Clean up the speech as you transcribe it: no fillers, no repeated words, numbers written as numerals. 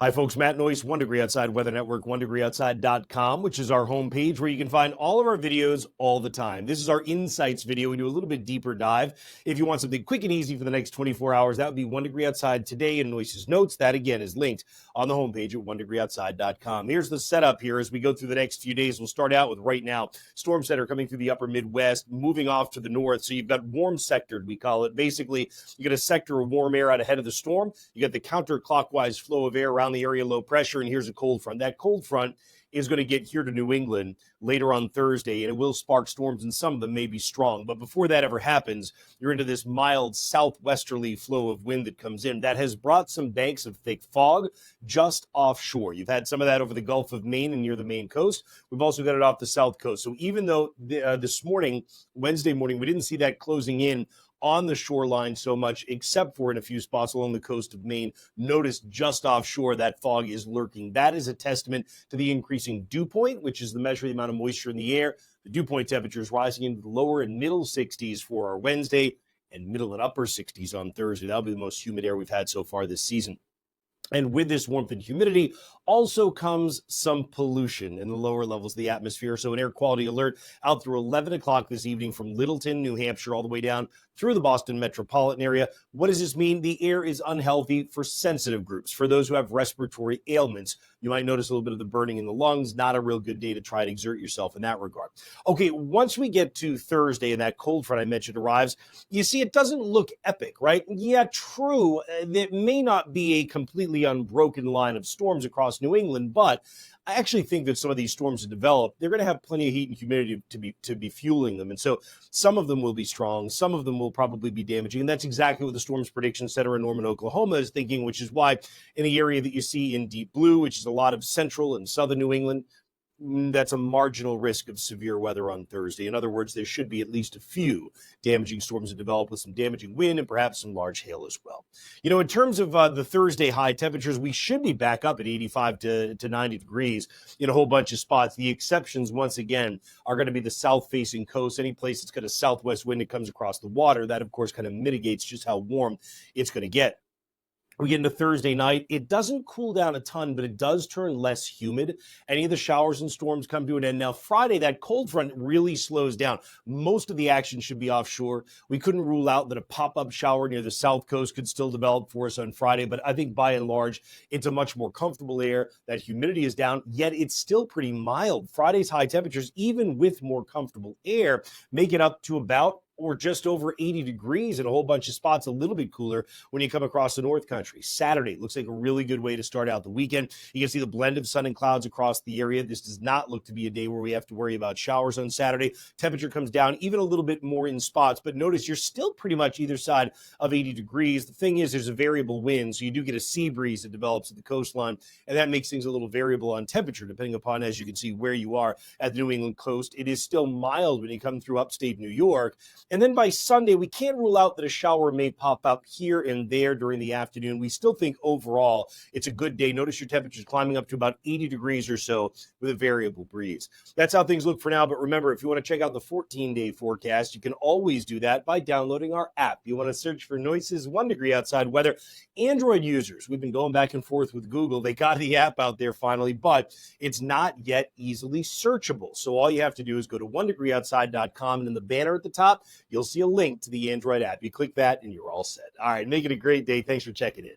Hi, folks. Matt Noyes, 1 Degree Outside Weather Network, 1degreeoutside.com, which is our homepage where you can find all of our videos all the time. This is our insights video. We do a little bit deeper dive. If you want something quick and easy for the next 24 hours, that would be 1 Degree Outside today in Noyes' notes. That, again, is linked on the homepage at 1degreeoutside.com. Here's the setup here as we go through the next few days. We'll start out with right now, storm center coming through the upper Midwest, moving off to the north. So you've got warm sectored, we call it. Basically, you get a sector of warm air out ahead of the storm. You got the counterclockwise flow of air around the area, low pressure, and here's a cold front. That cold front is going to get here to New England later on Thursday, and it will spark storms, and some of them may be strong. But before that ever happens, you're into this mild southwesterly flow of wind that comes in. That has brought some banks of thick fog just offshore. You've had some of that over the Gulf of Maine and near the Maine coast. We've also got it off the south coast. So even though this morning, Wednesday morning, we didn't see that closing in on the shoreline so much, except for in a few spots along the coast of Maine. Notice just offshore that fog is lurking. That is a testament to the increasing dew point, which is the measure of the amount of moisture in the air. The dew point temperature is rising into the lower and middle 60s for our Wednesday and middle and upper 60s on Thursday. That'll be the most humid air we've had so far this season. And with this warmth and humidity also comes some pollution in the lower levels of the atmosphere. So an air quality alert out through 11 o'clock this evening from Littleton, New Hampshire, all the way down through the Boston metropolitan area. What does this mean? The air is unhealthy for sensitive groups, for those who have respiratory ailments. You might notice a little bit of the burning in the lungs. Not a real good day to try and exert yourself in that regard. Okay, once we get to Thursday and that cold front I mentioned arrives, you see it doesn't look epic, right? Yeah, true. It may not be a completely unbroken line of storms across New England, but I actually think that some of these storms that develop, they're going to have plenty of heat and humidity to be fueling them. And so some of them will be strong. Some of them will probably be damaging. And that's exactly what the Storms Prediction Center in Norman, Oklahoma is thinking, which is why in the area that you see in deep blue, which is a lot of central and southern New England, that's a marginal risk of severe weather on Thursday. In other words, there should be at least a few damaging storms that develop with some damaging wind and perhaps some large hail as well. You know, in terms of the Thursday high temperatures, we should be back up at 85 to 90 degrees in a whole bunch of spots. The exceptions, once again, are going to be the south-facing coast. Any place that's got a southwest wind that comes across the water, that, of course, kind of mitigates just how warm it's going to get. We get into Thursday night. It doesn't cool down a ton, but it does turn less humid. Any of the showers and storms come to an end. Now, Friday, that cold front really slows down. Most of the action should be offshore. We couldn't rule out that a pop-up shower near the south coast could still develop for us on Friday, but I think by and large, it's a much more comfortable air. That humidity is down, yet it's still pretty mild. Friday's high temperatures, even with more comfortable air, make it up to about or just over 80 degrees in a whole bunch of spots, a little bit cooler when you come across the North Country. Saturday looks like a really good way to start out the weekend. You can see the blend of sun and clouds across the area. This does not look to be a day where we have to worry about showers on Saturday. Temperature comes down even a little bit more in spots, but notice you're still pretty much either side of 80 degrees. The thing is, there's a variable wind, so you do get a sea breeze that develops at the coastline, and that makes things a little variable on temperature, depending upon, as you can see, where you are at the New England coast. It is still mild when you come through upstate New York. And then by Sunday, we can't rule out that a shower may pop up here and there during the afternoon. We still think overall it's a good day. Notice your temperatures climbing up to about 80 degrees or so with a variable breeze. That's how things look for now. But remember, if you want to check out the 14-day forecast, you can always do that by downloading our app. You want to search for Noyes' 1 Degree Outside Weather. Android users, we've been going back and forth with Google. They got the app out there finally, but it's not yet easily searchable. So all you have to do is go to 1degreeoutside.com, and in the banner at the top, you'll see a link to the Android app. You click that and you're all set. All right, make it a great day. Thanks for checking in.